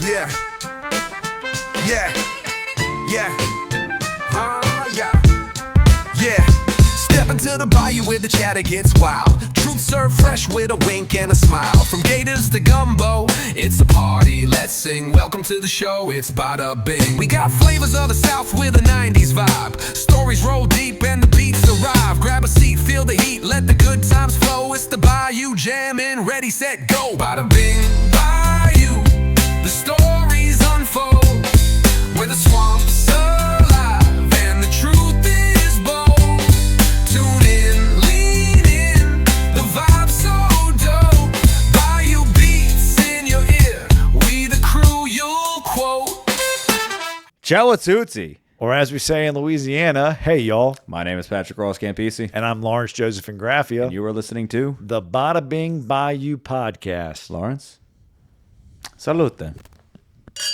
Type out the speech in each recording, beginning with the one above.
Yeah. Yeah. Yeah. Yeah. Yeah. Step into the bayou where the chatter gets wild. Truth served fresh with a wink and a smile. From gators to gumbo, it's a party. Let's sing. Welcome to the show. It's Bada Bing. We got flavors of the South with a 90s vibe. Stories roll deep and the beats arrive. Grab a seat, feel the heat, let the good times flow. It's the Bayou Jammin', ready, set, go. Bada Bing, Bayou. The stories unfold where the swamps alive and the truth is bold. Tune in, lean in, the vibe so dope. Bayou beats in your ear, we the crew you'll quote. Ciao a tutti. Or as we say in Louisiana, hey y'all. My name is Patrick Ross Campisi. And I'm Lawrence Joseph Ingraffia. And you are listening to the Bada Bing Bayou podcast. Lawrence. Salute.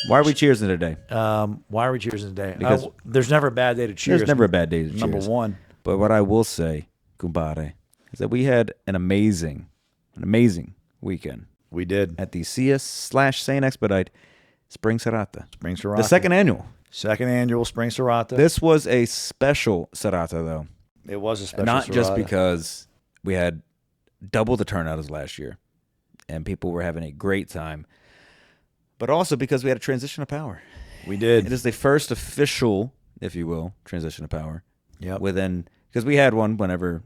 Why are we cheersing today? Why are we cheersing today? Because there's never a bad day to cheers. There's never a bad day to cheers. Number one. But what I will say, compadre, is that we had an amazing weekend. We did. At the CS/St. Expedite Spring Serata. Spring Serata. The second annual. Second annual Spring Serata. This was a special Serata, though. It was a special Not Serata. just because we had double the turnout as last year and people were having a great time, but also because we had a transition of power. We did. It is the first official, if you will, transition of power. Yep. Because we had one whenever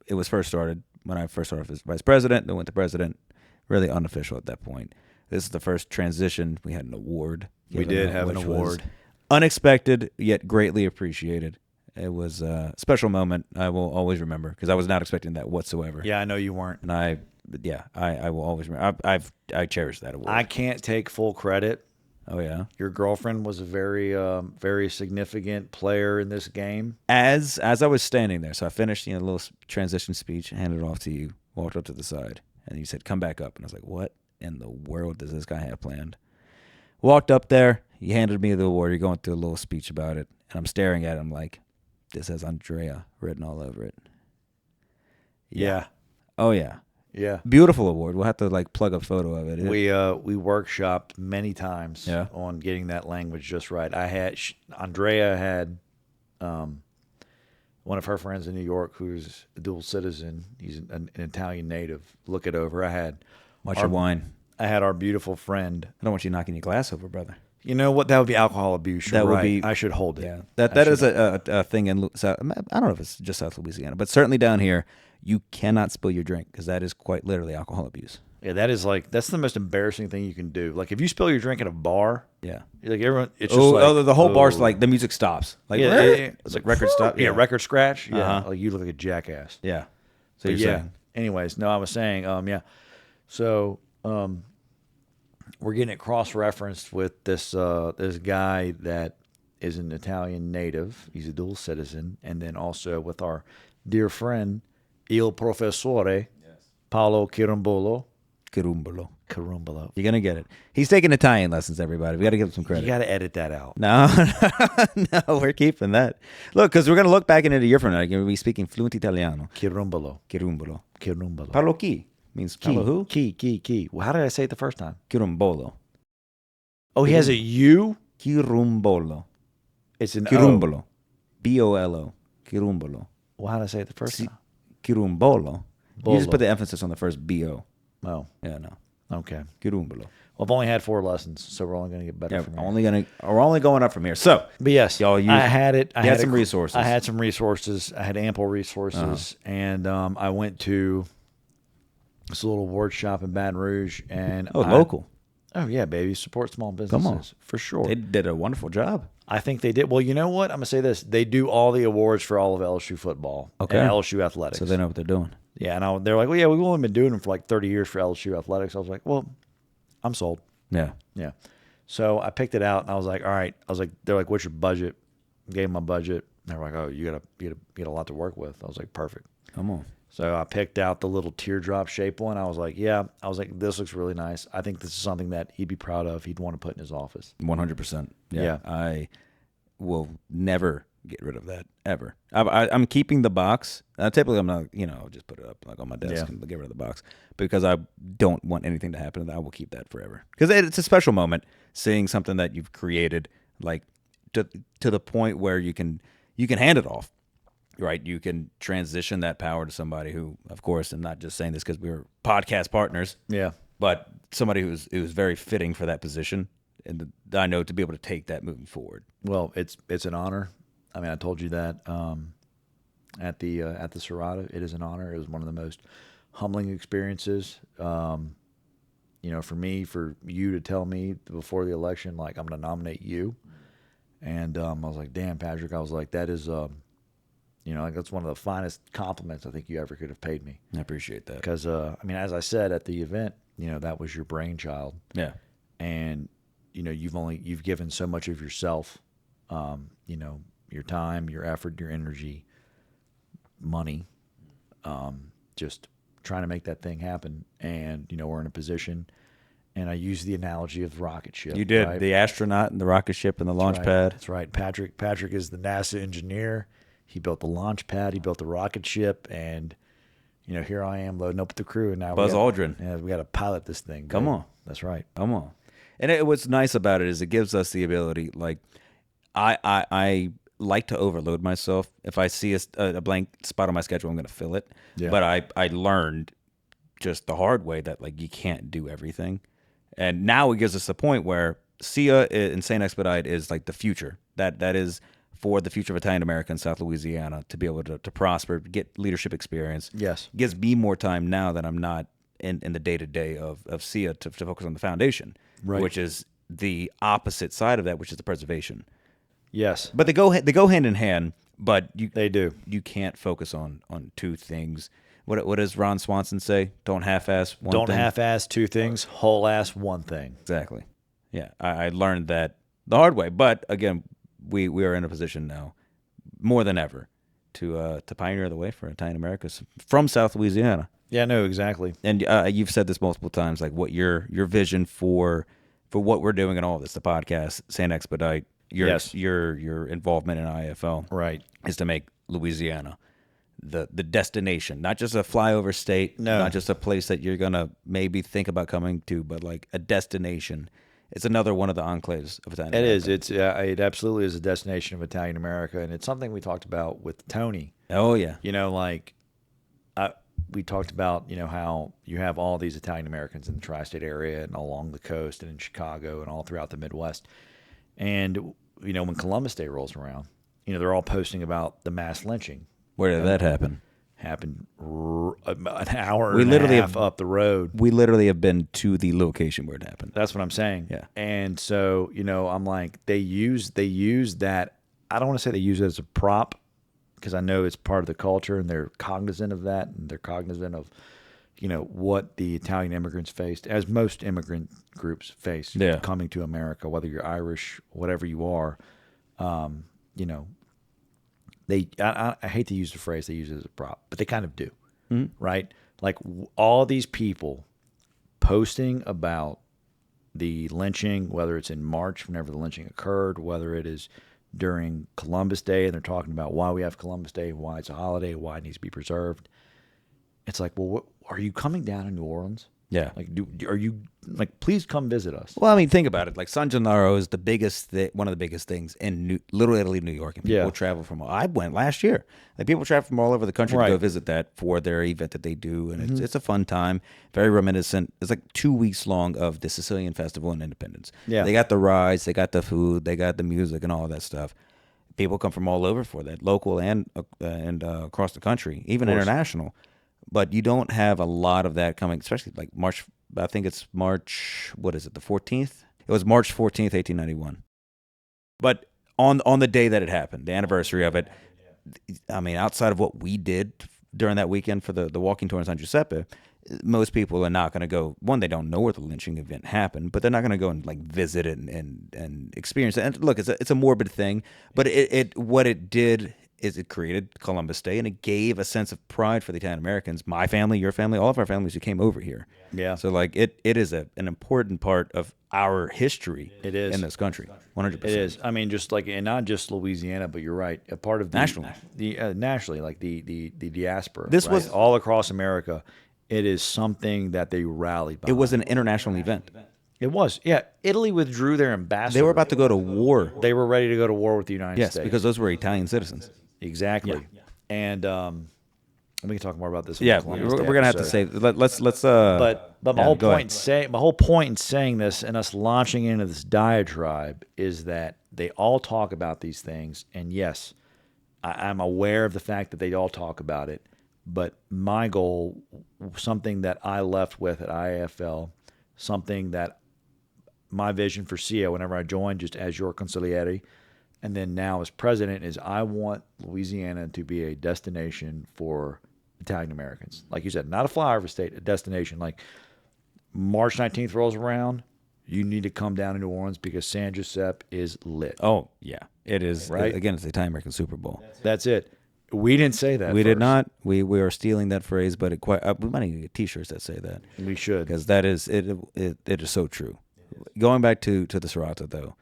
it was first started, when I first started as vice president, then went to president, really unofficial at that point. This is the first transition. We had an award. We did have an award. Unexpected, yet greatly appreciated. It was a special moment I will always remember because I was not expecting that whatsoever. Yeah, I know you weren't. And I will always remember. I cherish that award. I can't take full credit. Oh, yeah? Your girlfriend was a very significant player in this game. As I was standing there, so I finished a little transition speech, handed it off to you, walked up to the side, and you said, come back up. And I was like, what in the world does this guy have planned? Walked up there. He handed me the award. You're going through a little speech about it. And I'm staring at him like, this has Andrea written all over it. Yeah. Oh, yeah. Yeah. Beautiful award. We'll have to plug a photo of it. We workshopped many times on getting that language just right. Andrea had one of her friends in New York who's a dual citizen. He's an Italian native. Look it over. Watch your wine. I had our beautiful friend. I don't want you knocking your glass over, brother. You know what? That would be alcohol abuse. You're that would right. be. I should hold it. Yeah. That is a thing in South. I don't know if it's just South Louisiana, but certainly down here, you cannot spill your drink because that is quite literally alcohol abuse. Yeah, that's the most embarrassing thing you can do. Like if you spill your drink at a bar. Yeah. Like everyone, it's just the whole bar's like the music stops. It's like record stop. Yeah, record scratch. Yeah, Uh-huh. like you look like a jackass. Yeah. So you're saying. Anyways, no, I was saying, So, we're getting it cross-referenced with this guy that is an Italian native. He's a dual citizen, and then also with our dear friend Il Professore Paolo Chirumbolo. You're gonna get it. He's taking Italian lessons, everybody. We got to give him some credit. You got to edit that out. No, no, we're keeping that. Look, because we're gonna look back in it a year from now. You're gonna be speaking fluent Italiano. Chirumbolo. Parlo chi means key. Parlo who? Key. Well, how did I say it the first time? Chirumbolo. Oh, he has a U? Chirumbolo. It's an Chirumbolo. O. Bolo. Chirumbolo. Well, how did I say it the first time? Chirumbolo. Bolo. You just put the emphasis on the first B-O. Oh. Yeah, no. Okay. Chirumbolo. Well, I've only had 4 lessons, so we're only going to get better from here. We're only going up from here. So, but yes, y'all I had it. I had some resources. I had some resources. I had ample resources, and I went to this little award shop in Baton Rouge, and local. Oh yeah, baby, support small businesses. Come on, for sure. They did a wonderful job. I think they did. Well, you know what? I'm gonna say this: they do all the awards for all of LSU football, and LSU athletics. So they know what they're doing. Yeah, and they're like, well, yeah, we've only been doing them for like 30 years for LSU athletics. I was like, well, I'm sold. Yeah. So I picked it out, and I was like, all right. They're like, what's your budget? Gave them my budget. And they're like, oh, you got a lot to work with. I was like, perfect. Come on. So I picked out the little teardrop shaped one. I was like, this looks really nice. I think this is something that he'd be proud of. He'd want to put in his office. 100%. Yeah. I will never get rid of that ever. I'm keeping the box. Typically, I'm not, I'll just put it up like on my desk and get rid of the box because I don't want anything to happen to that. I will keep that forever because it's a special moment seeing something that you've created, like to the point where you can hand it off, right? You can transition that power to somebody who, of course, I'm not just saying this because we were podcast partners, but somebody who's very fitting for that position, and I know to be able to take that moving forward. Well, it's an honor. I mean, I told you that at the Serata. It is an honor. It was one of the most humbling experiences. For me, for you to tell me before the election, like, I'm going to nominate you, and I was like, damn, Patrick. I was like, that is, like, that's one of the finest compliments I think you ever could have paid me. I appreciate that because as I said at the event, that was your brainchild. Yeah, and you've given so much of yourself, your time, your effort, your energy, money, just trying to make that thing happen. And, we're in a position, and I use the analogy of the rocket ship. you did. Right? The astronaut and the rocket ship and the launch pad. That's right. Patrick is the NASA engineer. He built the launch pad. He built the rocket ship. And, here I am loading up with the crew. And now Buzz Aldrin. Yeah, we got to pilot this thing. Come on. That's right. Come on. And what's nice about it is it gives us the ability, like, I like to overload myself. If I see a blank spot on my schedule, I'm going to fill it. Yeah. But I learned just the hard way that, like, you can't do everything. And now it gives us a point where SIA and St. Expedite is like the future. That is for the future of Italian America in South Louisiana to be able to prosper, get leadership experience. Yes. It gives me more time now that I'm not in the day-to-day of SIA to focus on the foundation, right, which is the opposite side of that, which is the preservation. Yes. But they go hand in hand, but they do. You can't focus on two things. What does Ron Swanson say? Don't half-ass one thing. Don't half-ass two things, whole-ass one thing. Exactly. Yeah, I learned that the hard way. But again, we are in a position now, more than ever, to pioneer the way for Italian Americans from South Louisiana. Yeah, no, exactly. And you've said this multiple times, like what your vision for what we're doing and all this, the podcast, St. Expedite, your involvement in IFL, right, is to make Louisiana the destination, not just a flyover state, not just a place that you're gonna maybe think about coming to, but like a destination. It's another one of the enclaves of Italian America. It is. It absolutely is a destination of Italian America, and it's something we talked about with Tony. Oh yeah, we talked about how you have all these Italian Americans in the tri-state area and along the coast and in Chicago and all throughout the Midwest, and when Columbus Day rolls around, they're all posting about the mass lynching. Where did that happen? Happened an hour and a half up the road. We literally have been to the location where it happened. That's what I'm saying. Yeah. And so, I'm like, they use that. I don't want to say they use it as a prop because I know it's part of the culture and they're cognizant of that, and they're cognizant of, what the Italian immigrants faced, as most immigrant groups face coming to America, whether you're Irish, whatever you are. I hate to use the phrase they use it as a prop, but they kind of do, right? Like all these people posting about the lynching, whether it's in March, whenever the lynching occurred, whether it is during Columbus Day, and they're talking about why we have Columbus Day, why it's a holiday, why it needs to be preserved. It's like, well, are you coming down to New Orleans? Yeah. Like, are you like? Please come visit us. Well, I mean, think about it. Like San Gennaro is the biggest, one of the biggest things in Little Italy, New York, and people travel from. I went last year. Like people travel from all over the country to go visit that for their event that they do, and it's a fun time, very reminiscent. It's like 2 weeks long of the Sicilian Festival and Independence. Yeah, they got the rides, they got the food, they got the music, and all that stuff. People come from all over for that, local and across the country, even international. But you don't have a lot of that coming, especially like March. I think it's March. What is it? The 14th. It was March 14th, 1891. But on the day that it happened, the anniversary of it, I mean, outside of what we did during that weekend for the walking tour in San Giuseppe, most people are not going to go. One, they don't know where the lynching event happened, but they're not going to go and like visit it and experience it. And look, it's a morbid thing, but what it did is it created Columbus Day, and it gave a sense of pride for the Italian Americans, my family, your family, all of our families who came over here. Yeah. So like it is an important part of our history. It is. in this country, 100%. It is. I mean, just like, and not just Louisiana, but you're right. A part of the nationally, like the diaspora. This right? was all across America. It is something that they rallied behind. It was an international event. It was. Yeah. Italy withdrew their ambassador. They were about to go to war. They were ready to go to war with the United Yes, States. because those were Italian citizens. Exactly. Yeah. And we can talk more about this. Yeah, we're gonna have to say let's. But my whole point in saying this and us launching into this diatribe is that they all talk about these things, and yes, I'm aware of the fact that they all talk about it. But my goal, something that I left with at IAFL, something that my vision for SIA whenever I joined, just as your consigliere, and then now as president, is I want Louisiana to be a destination for Italian Americans. Like you said, not a flyover state, a destination. Like March 19th rolls around, you need to come down to New Orleans because San Giuseppe is lit. Oh, yeah. It is. Right? Again, it's the Italian American Super Bowl. That's it. We didn't say that. We did not. We are stealing that phrase, but we might need to get T-shirts that say that. We should, because that is it. It is so true. Going back to the Serata, though,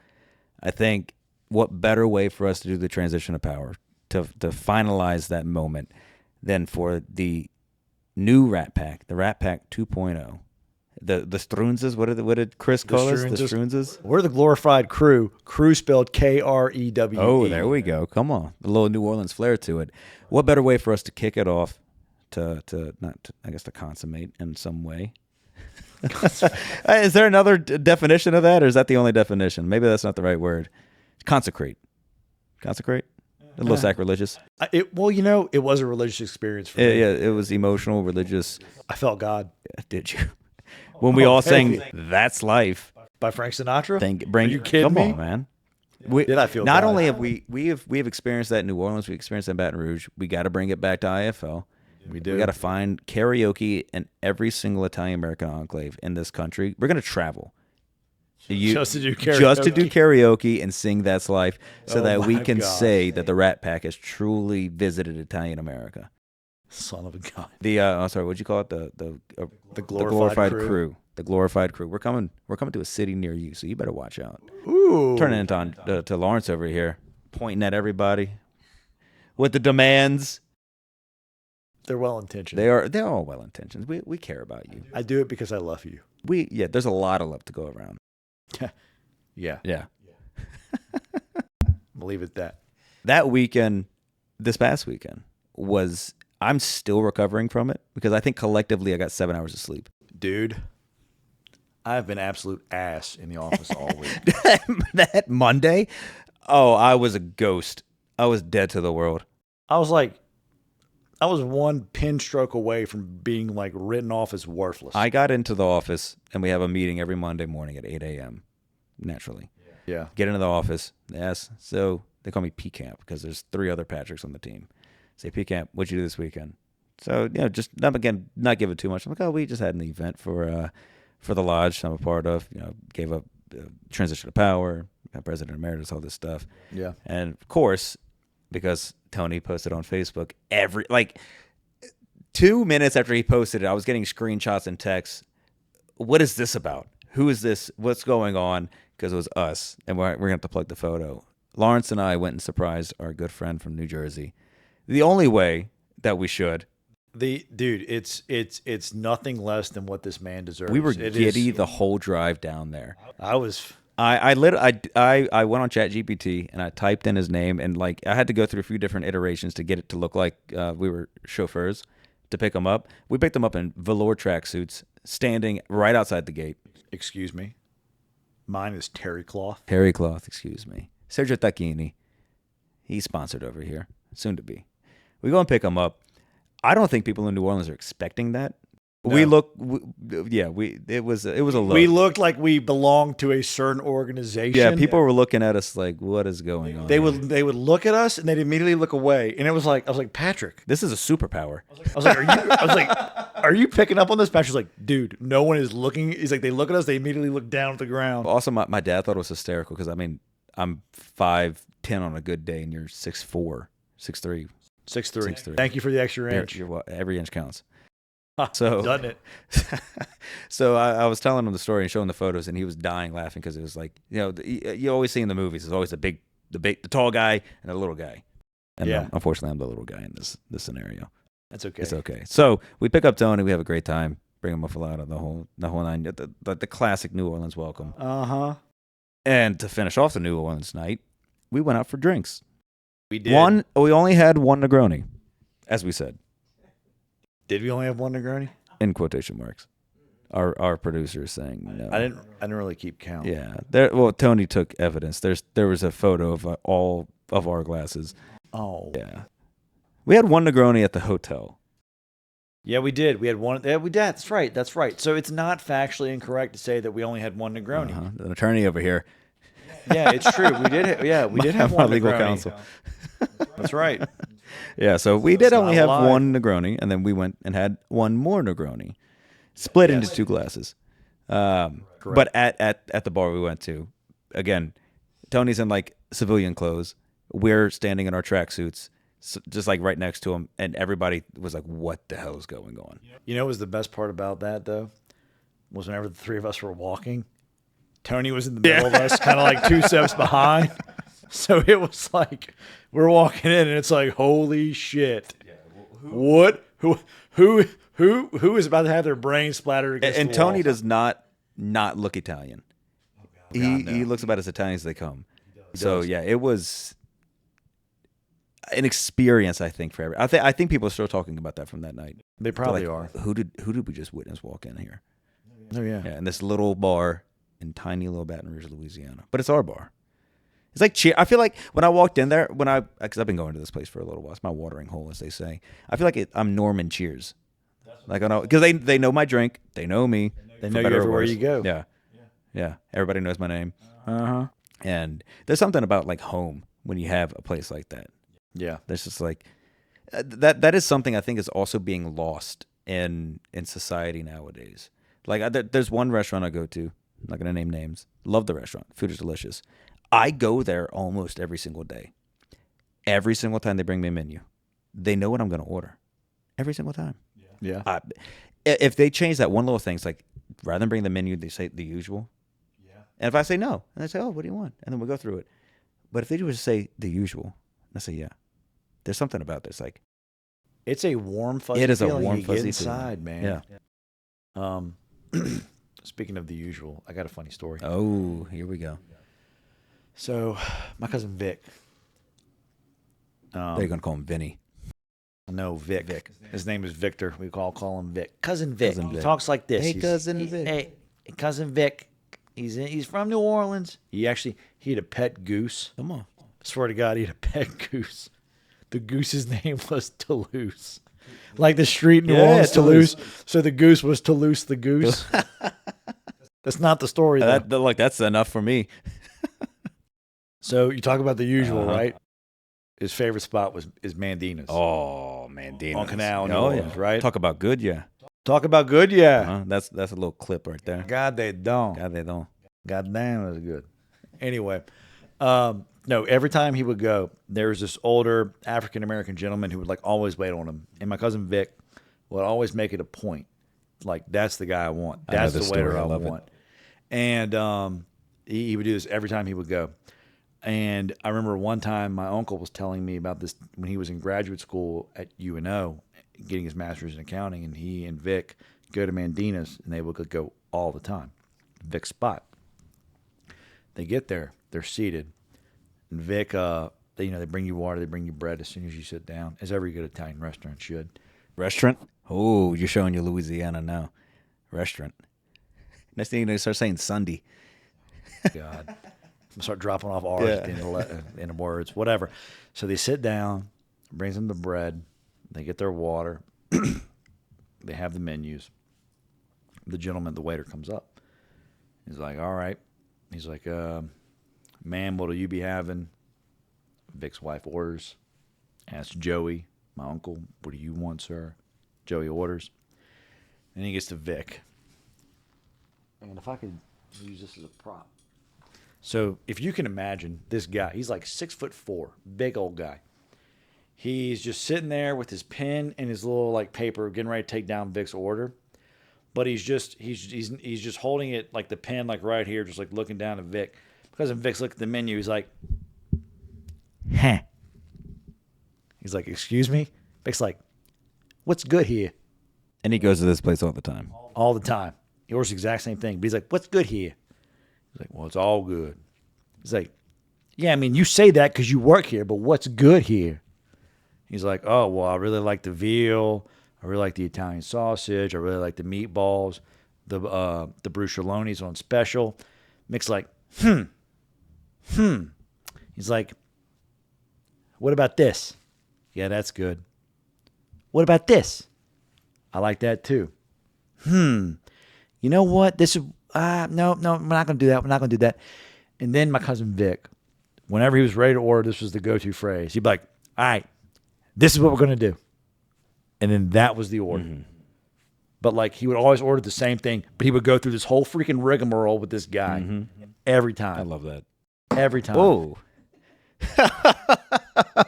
I think what better way for us to do the transition of power to finalize that moment than for the new Rat Pack, the Rat Pack 2.0. The Strunzes, what did Chris call us? The Strunzes? We're the glorified crew. Crew spelled Krewe. Oh, there we go. Come on. A little New Orleans flair to it. What better way for us to kick it off to consummate in some way? Is there another definition of that, or is that the only definition? Maybe that's not the right word. Consecrate. Consecrate? A little sacrilegious. It was a religious experience for me. Yeah, it was emotional, religious. I felt God. Did you? When we all sang "That's Life" by Frank Sinatra. Are you kidding me? Come on, man. Did I feel not God? only have we have experienced that in New Orleans, we experienced that in Baton Rouge. We got to bring it back to IFL. We do. We got to find karaoke in every single Italian American enclave in this country. We're going to travel. Just to do karaoke and sing "That's Life," so that we can say that the Rat Pack has truly visited Italian America. Son of a gun. What'd you call it? The glorified crew. The glorified crew. We're coming to a city near you, so you better watch out. Ooh. Turning it on to Lawrence over here, pointing at everybody with the demands. They're well intentioned. They're all well intentioned. We care about you. I do it because I love you. There's a lot of love to go around. Yeah. Believe it that. That weekend, this past weekend, I'm still recovering from it because I think collectively I got 7 hours of sleep. Dude, I've been absolute ass in the office all week. That Monday, I was a ghost. I was dead to the world. I was one pin stroke away from being like written off as worthless. I got into the office and we have a meeting every Monday morning at 8 a.m. Naturally. Yeah. Get into the office. Yes. So they call me P-Camp because there's 3 other Patricks on the team. Say, P-Camp, what'd you do this weekend? So, just not give it too much. I'm like, we just had an event for the lodge I'm a part of. Gave up transition of power, president emeritus, all this stuff. Yeah. And of course, because Tony posted on Facebook 2 minutes after he posted it, I was getting screenshots and texts. What is this about? Who is this? What's going on? Because it was us, and we're going to have to plug the photo. Lawrence and I went and surprised our good friend from New Jersey. The only way that we should. It's nothing less than what this man deserves. We were giddy the whole drive down there. I was. I went on ChatGPT and I typed in his name, and I had to go through a few different iterations to get it to look like we were chauffeurs to pick him up. We picked him up in velour tracksuits, standing right outside the gate. Excuse me. Mine is terry cloth. Terry cloth, excuse me. Sergio Tacchini. He's sponsored over here, soon to be. We go and pick him up. I don't think people in New Orleans are expecting that. No. It was a look. We looked like we belonged to a certain organization. Yeah, people were looking at us like, what is going on? They would look at us and they'd immediately look away. And I was like, Patrick, this is a superpower. Are you picking up on this? Patrick's like, dude, no one is looking. He's like, they look at us, they immediately look down at the ground. Also, my dad thought it was hysterical because I'm 5'10" on a good day and you're 6'4". 6'3". 6'3". 6'3". Thank you for the extra inch. Every inch counts. So Doesn't it? So I was telling him the story and showing the photos, and he was dying laughing because it was like, you always see in the movies, there's always the tall guy and the little guy. And Yeah. unfortunately, I'm the little guy in this scenario. That's okay. It's okay. So we pick up Tony. We have a great time. Bring him a falafel, the whole nine, the classic New Orleans welcome. Uh-huh. And to finish off the New Orleans night, we went out for drinks. We did. We only had one Negroni, as we said. Did we only have one Negroni? In quotation marks. Our producer is saying no. I didn't really keep count. Yeah. Tony took evidence. There was a photo of all of our glasses. Oh. Yeah. We had one Negroni at the hotel. Yeah, we did. We had one. Yeah, we did. That's right. That's right. So it's not factually incorrect to say that we only had one Negroni. An attorney over here. Yeah, it's true. We did. We did have my one legal Negroni. counsel. That's right. Yeah, so we did only have lie. one Negroni, and then we went and had one more Negroni, split into two glasses. But at the bar we went to, again, Tony's in like civilian clothes. We're standing in our tracksuits, just like right next to him, and everybody was like, "What the hell is going on?" You know what was the best part about that, though? Was whenever the three of us were walking, Tony was in the middle of us, kind of like 2 steps behind. So it was like we're walking in, and it's like, holy shit! What? Who is about to have their brain splattered against And the Tony wall? does not look Italian. He looks about as Italian as they come. So yeah, it was an experience, I think, for everybody. I think people are still talking about that from that night. They probably Like, are. Who did we just witness walk in here? Oh yeah. Yeah, in this little bar in tiny little Baton Rouge, Louisiana. But it's our bar. It's like cheer. I feel like when I walked in there, because I've been going to this place for a little while. It's my watering hole, as they say. I feel like I'm Norman Cheers. Like I know because they know my drink. They know me. They for know you better or everywhere worse. you go. Yeah. Everybody knows my name. Uh-huh. And there's something about like home when you have a place like that. Yeah. There's just like that is something I think is also being lost in society nowadays. Like there's one restaurant I go to. I'm not gonna name names. Love the restaurant. Food is delicious. I go there almost every single day. Every single time they bring me a menu, they know what I'm gonna order. Every single time. Yeah. If they change that one little thing, it's like rather than bring the menu, they say the usual. Yeah. And if I say no, and they say, "Oh, what do you want?" and then we go through it. But if they just say the usual, and I say, "Yeah," there's something about this. Like It's a warm, fuzzy it is a feeling warm, you fuzzy get inside, feeling. man. Yeah. Speaking of the usual, I got a funny story. Oh, here we go. So, my cousin Vic. They're gonna call him Vinny. No, Vic. His name is Victor. We call him Vic. Cousin Vic. Cousin He Vic. talks like this. Hey, Cousin Vic. Hey, Cousin Vic. He's from New Orleans. He had a pet goose. Come on. I swear to God, he had a pet goose. The goose's name was Toulouse. Like the street in New Yeah, Orleans, Toulouse. Toulouse. So the goose was Toulouse the goose. That's not the story, though. Look, that's enough for me. So you talk about the usual, Uh-huh. right? His favorite spot is Mandina's. Oh, man, Dino. On Canal in New Oh, Orleans, yeah. right? Talk about good, yeah. Talk about good, yeah. That's a little clip right there. God, they don't. God, they don't. God damn, it was good. Anyway, no, every time he would go, there was this older African American gentleman who would like always wait on him. And my cousin Vic would always make it a point. Like, that's the guy I want. I know That's this the waiter story. I I love it. want. And he would do this every time he would go. And I remember one time my uncle was telling me about this when he was in graduate school at UNO, getting his master's in accounting, and he and Vic go to Mandina's, and they would go all the time. Vic's spot. They get there, they're seated, and Vic, they bring you water, they bring you bread as soon as you sit down, as every good Italian restaurant should. Restaurant? Oh, you're showing your Louisiana now. Restaurant. Next thing you know, you start saying Sunday. God. I'm gonna start dropping off R's at the end of words, whatever. So they sit down, brings them the bread, they get their water, they have the menus. The gentleman, the waiter, comes up. He's like, all right. He's like, ma'am, what'll you be having? Vic's wife orders. Asks Joey, my uncle, what do you want, sir? Joey orders. And he gets to Vic. And if I could use this as a prop. So if you can imagine this guy, he's like 6'4", big old guy. He's just sitting there with his pen and his little like paper, getting ready to take down Vic's order. But he's just holding it like the pen like right here, just like looking down at Vic. Because when Vic's looking at the menu, he's like, "Huh." He's like, "Excuse me?" Vic's like, "What's good here?" And he goes to this place all the time. All the time. He orders the exact same thing. But he's like, "What's good here?" He's like, "Well, it's all good." He's like, "Yeah, I mean, you say that because you work here, but what's good here?" He's like, "Oh, well, I really like the veal. I really like the Italian sausage. I really like the meatballs. The bruschettone's on special." Mick's like, He's like, "What about this?" "Yeah, that's good." "What about this?" "I like that too." "You know what? This is no, we're not gonna do that. We're not gonna do that." And then my cousin Vic, whenever he was ready to order, this was the go-to phrase. He'd be like, "All right, this is what we're gonna do," and then that was the order. But like he would always order the same thing, but he would go through this whole freaking rigmarole with this guy every time. I love that. Every time. Whoa. I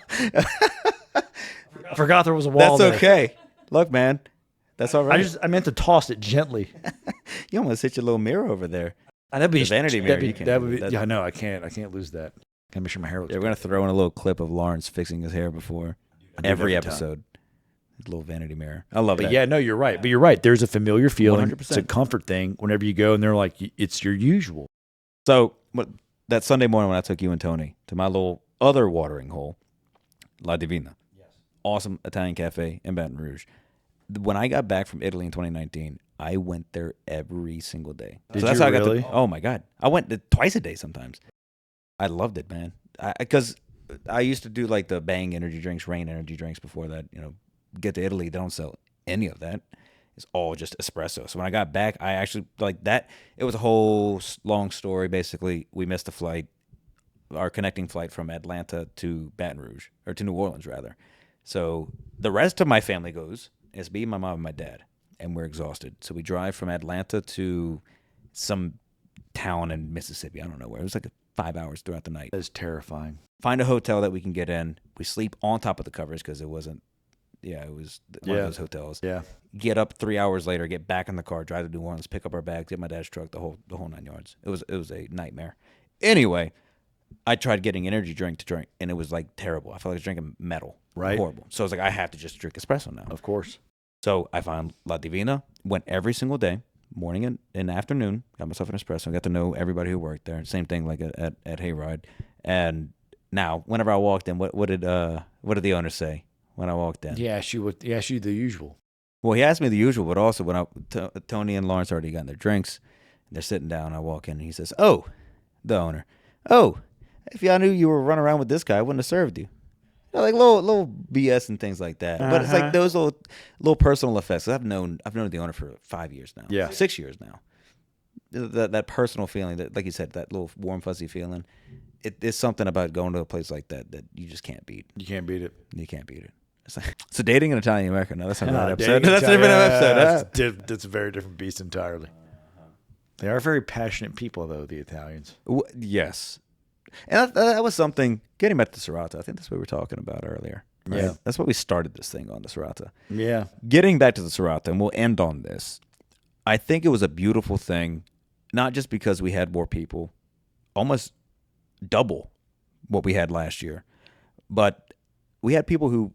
forgot there was a wall. That's there. okay. Look, man. That's all right. I meant to toss it gently. You almost hit your little mirror over there. That'd be The vanity mirror, you can't That do would be, that. yeah, no, I can't lose that. Gotta make sure my hair looks Yeah, we're going to throw in a little clip of Lawrence fixing his hair before do it every every time. episode. His little vanity mirror. I love But that. yeah, no, you're right. But you're right. There's a familiar feeling. 100%. It's a comfort thing whenever you go and they're like, it's your usual. So that Sunday morning when I took you and Tony to my little other watering hole, La Divina. Yes. Awesome Italian cafe in Baton Rouge. When I got back from Italy in 2019, I went there every single day. Did so that's you how I got really? oh my God. I went twice a day sometimes. I loved it, man. Because I used to do like the Bang energy drinks, Rain energy drinks before that. Get to Italy, they don't sell any of that. It's all just espresso. So when I got back, I actually like that. It was a whole long story. Basically, we missed the flight, our connecting flight from Atlanta to Baton Rouge, or to New Orleans rather. So the rest of my family goes. It's me, my mom, and my dad, and we're exhausted. So we drive from Atlanta to some town in Mississippi. I don't know where. It was like 5 hours throughout the night. That's terrifying. Find a hotel that we can get in. We sleep on top of the covers because it wasn't. Yeah, it was one of those hotels. Yeah. Get up 3 hours later, get back in the car, drive to New Orleans, pick up our bags, get my dad's truck, the whole 9 yards. It was a nightmare. Anyway, I tried getting energy drink to drink, and it was like terrible. I felt like I was drinking metal. Right. Horrible. So I was like, I have to just drink espresso now. Of course. So I found La Divina, went every single day, morning and afternoon, got myself an espresso, got to know everybody who worked there. Same thing like at Hayride. And now, whenever I walked in, what did the owner say when I walked in? He asked you the usual. Well, he asked me the usual, but also when Tony and Lawrence already gotten their drinks, and they're sitting down, I walk in, and he says, "Oh," the owner, "Oh, if y'all knew you were running around with this guy, I wouldn't have served you." Like little BS and things like that. But it's like those little personal effects. I've known the owner for 5 years now. Yeah. 6 years now. That personal feeling, that, like you said, that little warm fuzzy feeling. It's something about going to a place like that you just can't beat. You can't beat it. You can't beat it. It's like, so dating an Italian American. No, that's not an Dating episode. That's a different episode. Huh? That's a very different beast entirely. They are very passionate people, though, the Italians. Yes. And that was something, getting back to Serata, I think that's what we were talking about earlier. Right? Yeah. That's what we started this thing on, the Serata. Yeah. Getting back to the Serata, and we'll end on this. I think it was a beautiful thing, not just because we had more people, almost double what we had last year, but we had people who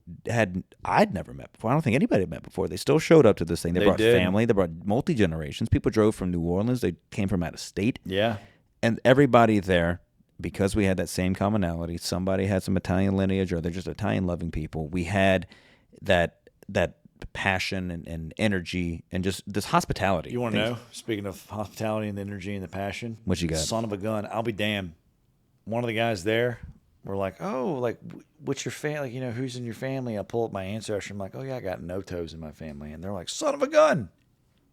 I'd never met before. I don't think anybody had met before. They still showed up to this thing. They brought family. They brought multi-generations. People drove from New Orleans. They came from out of state. Yeah. And everybody there, because we had that same commonality, somebody had some Italian lineage, or they're just Italian-loving people. We had that passion and energy and just this hospitality. You want to know? Speaking of hospitality and the energy and the passion, What you got? Son of a gun! I'll be damned. One of the guys there were like, "Oh, like what's your family? Like, who's in your family?" I pull up my ancestry. I'm like, "Oh yeah, I got Notos in my family," and they're like, "Son of a gun!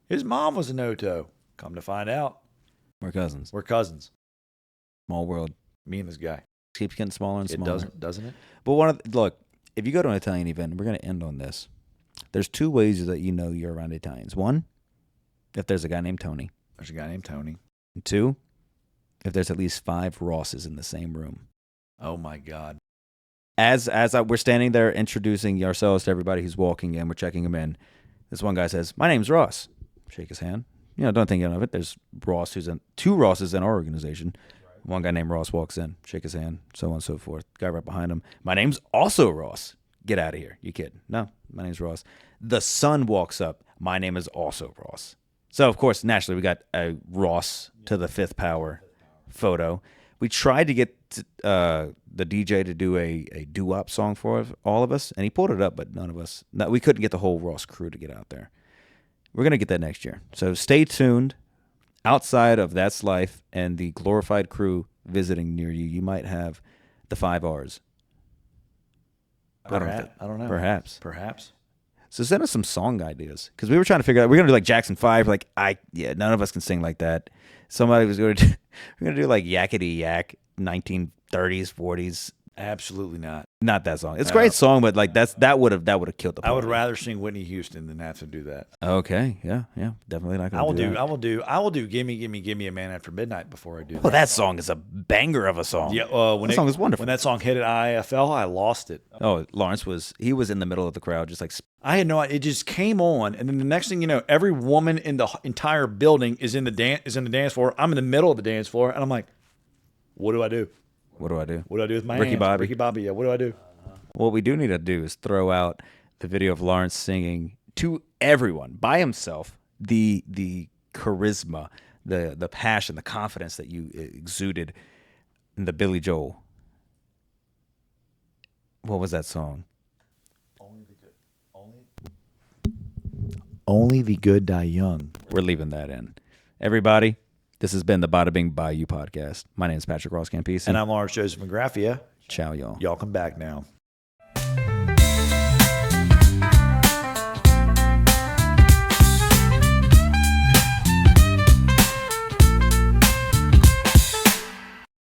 His mom was a Noto." Come to find out, We're cousins. we're cousins. Small world. Me and this guy. Keeps getting smaller and It smaller. doesn't it? But look, if you go to an Italian event, and we're going to end on this, there's two ways that you know you're around Italians. One, if there's a guy named Tony. There's a guy named Tony. And two, if there's at least 5 Rosses in the same room. Oh my God. we're standing there introducing ourselves to everybody who's walking in, we're checking them in. This one guy says, "My name's Ross." Shake his hand. Don't think of it. There's Ross, two Rosses in our organization. Right. One guy named Ross walks in, shake his hand, so on and so forth. Guy right behind him, "My name's also Ross." "Get out of here. You kidding?" "No, my name's Ross." The son walks up. "My name is also Ross." So, of course, naturally, we got a Ross to the fifth power photo. We tried to get the DJ to do a doo-wop song for all of us, and he pulled it up, but we couldn't get the whole Ross crew to get out there. We're going to get that next year. So stay tuned. Outside of That's Life and the glorified crew visiting near you, you might have the 5 R's. I don't know. Perhaps. So send us some song ideas, because we were trying to figure out, we're going to do like Jackson 5. Like, none of us can sing like that. Somebody was going to do, we're going to do like Yakety Yak, 1930s, 40s. Absolutely not. Not that song. It's a great song, but like that would have killed the party. I would rather sing Whitney Houston than have to do that. Okay, yeah, definitely not going to do that. I will do Gimme Gimme Gimme a Man After Midnight before I do that. Well, that song is a banger of a song. Yeah, that song is wonderful. When that song hit at IFL, I lost it. Oh, Lawrence was in the middle of the crowd, just like I had no idea. It just came on, and then the next thing you know, every woman in the entire building is in the dance floor. I'm in the middle of the dance floor, and I'm like, what do I do? What do I do? What do I do with my Ricky hands? Bobby. Ricky Bobby, yeah. What do I do? What we do need to do is throw out the video of Lawrence singing to everyone by himself. The charisma, the passion, the confidence that you exuded in the Billy Joel. What was that song? Only the good die young. We're leaving that in. Everybody, this has been the Bada Bing Bayou podcast. My name is Patrick Ross Campisi. And I'm Lawrence Joseph McGrathia. Ciao, y'all. Y'all come back now.